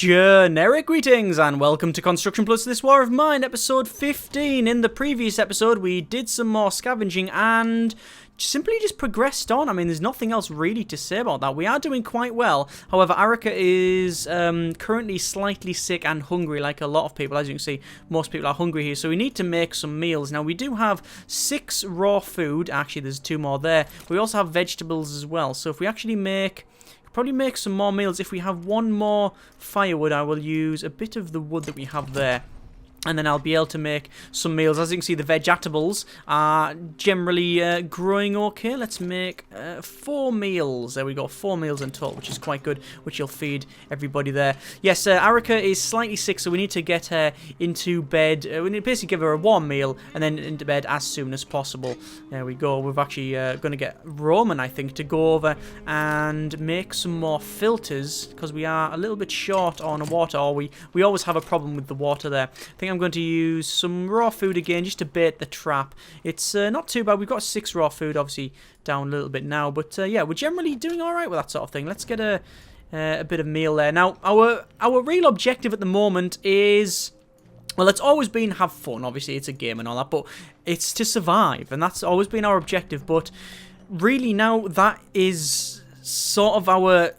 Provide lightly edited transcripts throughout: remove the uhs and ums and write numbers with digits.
Generic greetings and welcome to Construction Plus This War of Mine, episode 15. In the previous episode, we did some more scavenging and simply just progressed on. I mean, there's nothing else really to say about that. We are doing quite well. However, Arika is currently slightly sick and hungry, like a lot of people. As you can see, most people are hungry here, so we need to make some meals. Now, we do have 6 raw food. Actually, there's 2 more there. We also have vegetables as well. So if we actually probably make some more meals. If we have 1 more firewood, I will use a bit of the wood that we have there. And then I'll be able to make some meals. As you can see, the vegetables are generally growing okay. Let's make 4 meals. There we go, 4 meals in total, which is quite good, which you'll feed everybody there. Yes, Arika is slightly sick, so we need to get her into bed. We need to basically give her a warm meal and then into bed as soon as possible. There we go. We're actually going to get Roman, I think, to go over and make some more filters because we are a little bit short on water, or we always have a problem with the water there. I think I'm going to use some raw food again just to bait the trap. It's not too bad. We've got 6 raw food, obviously down a little bit now, but yeah, we're generally doing all right with that sort of thing. Let's get a bit of meal there. Now, our real objective at the moment is, well, it's always been have fun. Obviously, it's a game and all that, but it's to survive, and that's always been our objective. But really now that is sort of our,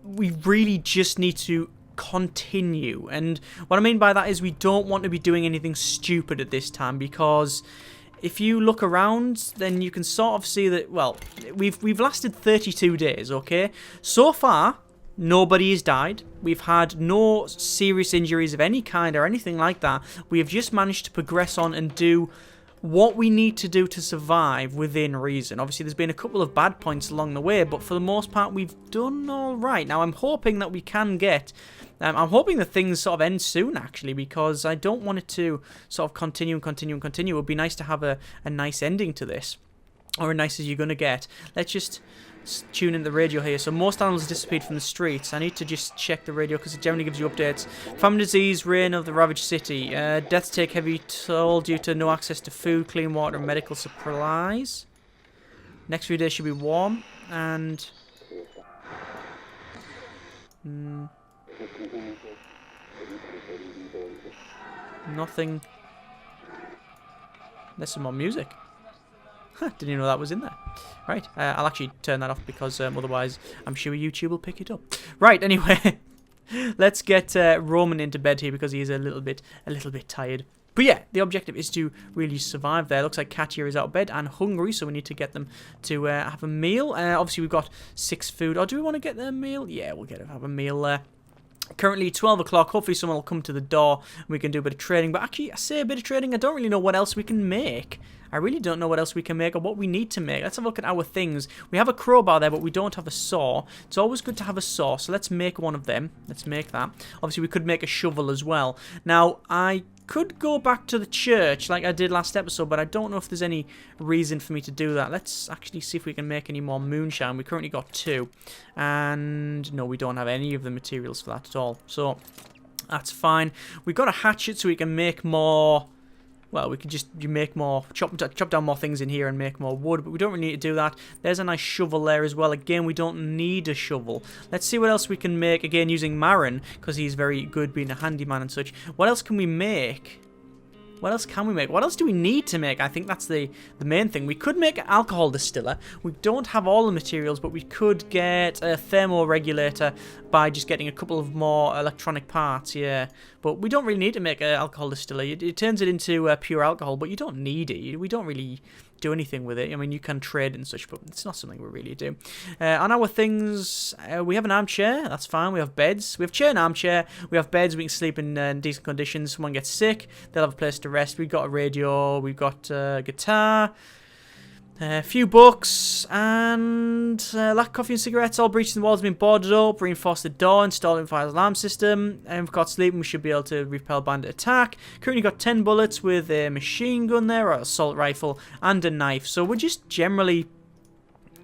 we really just need to continue. And what I mean by that is we don't want to be doing anything stupid at this time, because if you look around, then you can sort of see that, well, we've lasted 32 days, okay? So far, nobody has died. We've had no serious injuries of any kind or anything like that. We have just managed to progress on and do what we need to do to survive within reason. Obviously, there's been a couple of bad points along the way, but for the most part, we've done all right. Now, I'm hoping that we can get... I'm hoping that things sort of end soon, actually, because I don't want it to sort of continue and continue and continue. It would be nice to have a nice ending to this, or as nice as you're going to get. Let's just tune in the radio here. So most animals disappeared from the streets. I need to just check the radio because it generally gives you updates. Famine, disease, reign of the ravaged city. Deaths take heavy toll due to no access to food, clean water, and medical supplies. Next few days should be warm and... nothing. There's some more music. Didn't even know that was in there. Right, I'll actually turn that off because otherwise I'm sure YouTube will pick it up. Right, anyway, let's get Roman into bed here because he is a little bit tired. But yeah, the objective is to really survive there. Looks like Katya is out of bed and hungry, so we need to get them to have a meal. Obviously, we've got 6 food. Or do we want to get their meal? Yeah, we'll have a meal there. Currently 12 o'clock. Hopefully someone will come to the door and we can do a bit of trading. But actually, I say a bit of trading, I don't really know what else we can make. I really don't know what else we can make or what we need to make. Let's have a look at our things. We have a crowbar there, but we don't have a saw. It's always good to have a saw, so let's make one of them. Let's make that. Obviously, we could make a shovel as well. Now, I could go back to the church like I did last episode, but I don't know if there's any reason for me to do that. Let's actually see if we can make any more moonshine. We currently got 2. And no, we don't have any of the materials for that at all. So, that's fine. We've got a hatchet so we can make more... Well, we could just make more, chop down more things in here and make more wood, but we don't really need to do that. There's a nice shovel there as well. Again, we don't need a shovel. Let's see what else we can make, again, using Marin, because he's very good being a handyman and such. What else can we make? What else can we make? What else do we need to make? I think that's the main thing. We could make an alcohol distiller. We don't have all the materials, but we could get a thermoregulator by just getting a couple of more electronic parts, yeah. But we don't really need to make an alcohol distiller. It turns it into pure alcohol, but you don't need it. We don't really do anything with it. I mean, you can trade and such, but it's not something we really do. On our things, we have an armchair. That's fine. We have beds. We have chair and armchair. We have beds. We can sleep in decent conditions. Someone gets sick, they'll have a place to rest. We've got a radio. We've got a guitar. A few books, and lack of coffee and cigarettes. All breaches in the walls have been boarded up. Reinforced the door, installed in fire alarm system. And we've got sleep, and we should be able to repel bandit attack. Currently got 10 bullets with a machine gun there, or assault rifle, and a knife. So we're just generally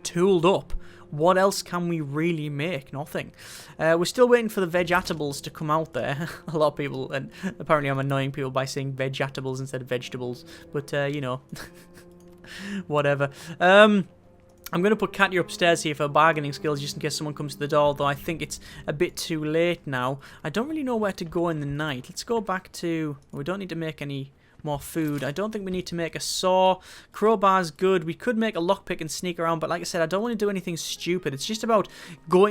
tooled up. What else can we really make? Nothing. We're still waiting for the vegetables to come out there. A lot of people, and apparently I'm annoying people by saying vegetables instead of vegetables. But, you know... Whatever. I'm going to put Katya upstairs here for bargaining skills just in case someone comes to the door, although I think it's a bit too late now. I don't really know where to go in the night. Let's go back to... We don't need to make any more food. I don't think we need to make a saw. Crowbar's good. We could make a lockpick and sneak around, but like I said, I don't want to do anything stupid. It's just about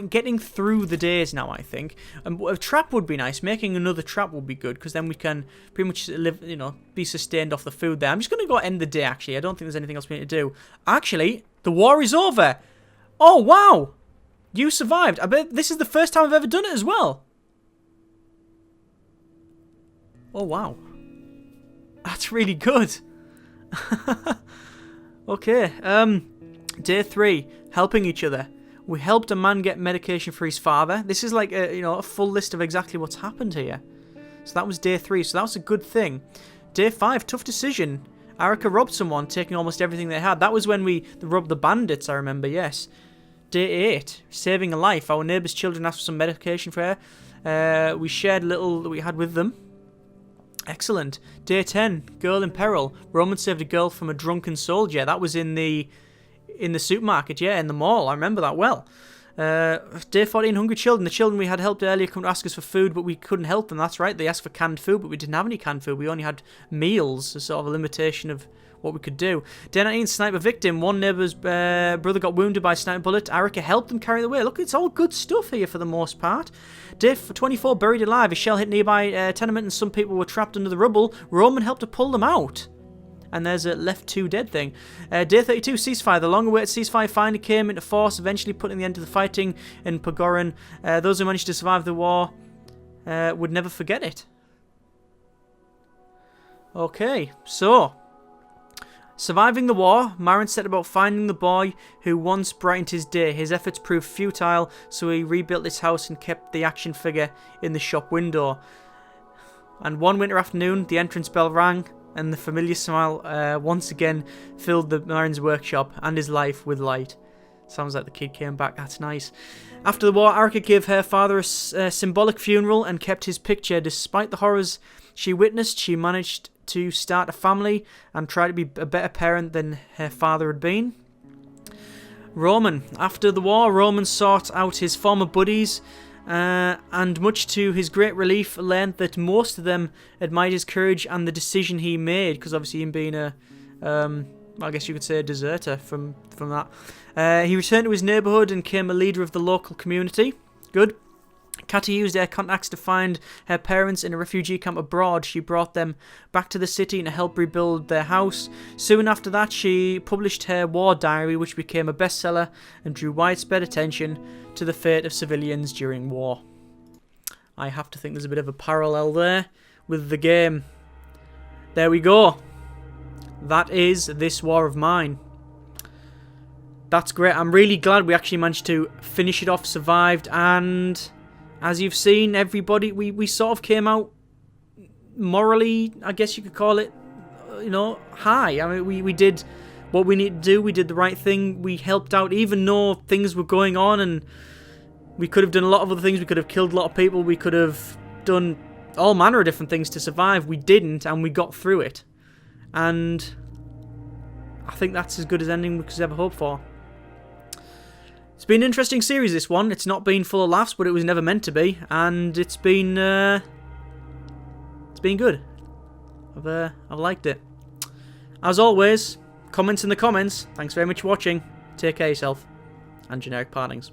getting through the days now, I think. A trap would be nice. Making another trap would be good, because then we can pretty much live, you know, be sustained off the food there. I'm just going to go end the day, actually. I don't think there's anything else we need to do. Actually, the war is over. Oh, wow. You survived. I bet this is the first time I've ever done it as well. Oh, wow. That's really good. Okay. Day 3. Helping each other. We helped a man get medication for his father. This is like a full list of exactly what's happened here. So that was day 3. So that was a good thing. Day 5. Tough decision. Arica robbed someone, taking almost everything they had. That was when we robbed the bandits, I remember, yes. Day 8. Saving a life. Our neighbour's children asked for some medication for her. We shared little that we had with them. Excellent. Day 10. Girl in peril. Roman saved a girl from a drunken soldier. That was in the supermarket, yeah, in the mall. I remember that well. Day 14. Hungry children. The children we had helped earlier come to ask us for food, but we couldn't help them. That's right. They asked for canned food, but we didn't have any canned food. We only had meals, a sort of a limitation of what we could do. Day 19. Sniper victim. One neighbour's brother got wounded by a sniper bullet. Arica helped them carry the way. Look, it's all good stuff here for the most part. Day 24. Buried alive. A shell hit nearby tenement and some people were trapped under the rubble. Roman helped to pull them out. And there's a left 2 dead thing. Day 32, ceasefire. The long-awaited ceasefire finally came into force, eventually putting the end to the fighting in Pogorin. Those who managed to survive the war would never forget it. Okay, so... Surviving the war, Marin set about finding the boy who once brightened his day. His efforts proved futile, so he rebuilt his house and kept the action figure in the shop window. And one winter afternoon, the entrance bell rang, and the familiar smile once again filled the Marin's workshop and his life with light. Sounds like the kid came back. That's nice. After the war, Arica gave her father a symbolic funeral and kept his picture. Despite the horrors she witnessed, she managed to start a family and try to be a better parent than her father had been. Roman. After the war, Roman sought out his former buddies and much to his great relief learned that most of them admired his courage and the decision he made, because obviously him being a I guess you could say a deserter from that. He returned to his neighbourhood and became a leader of the local community. Good. Katya used her contacts to find her parents in a refugee camp abroad. She brought them back to the city and helped rebuild their house. Soon after that, she published her war diary, which became a bestseller and drew widespread attention to the fate of civilians during war. I have to think there's a bit of a parallel there with the game. There we go. That is This War of Mine. That's great. I'm really glad we actually managed to finish it off, survived, and... as you've seen, everybody, we sort of came out morally, I guess you could call it, high. I mean, we did what we need to do. We did the right thing. We helped out, even though things were going on, and we could have done a lot of other things. We could have killed a lot of people. We could have done all manner of different things to survive. We didn't, and we got through it. And I think that's as good as ending we could ever hope for. It's been an interesting series, this one. It's not been full of laughs, but it was never meant to be, and it's been good. I've liked it. As always, comments in the comments. Thanks very much for watching. Take care of yourself, and generic partings.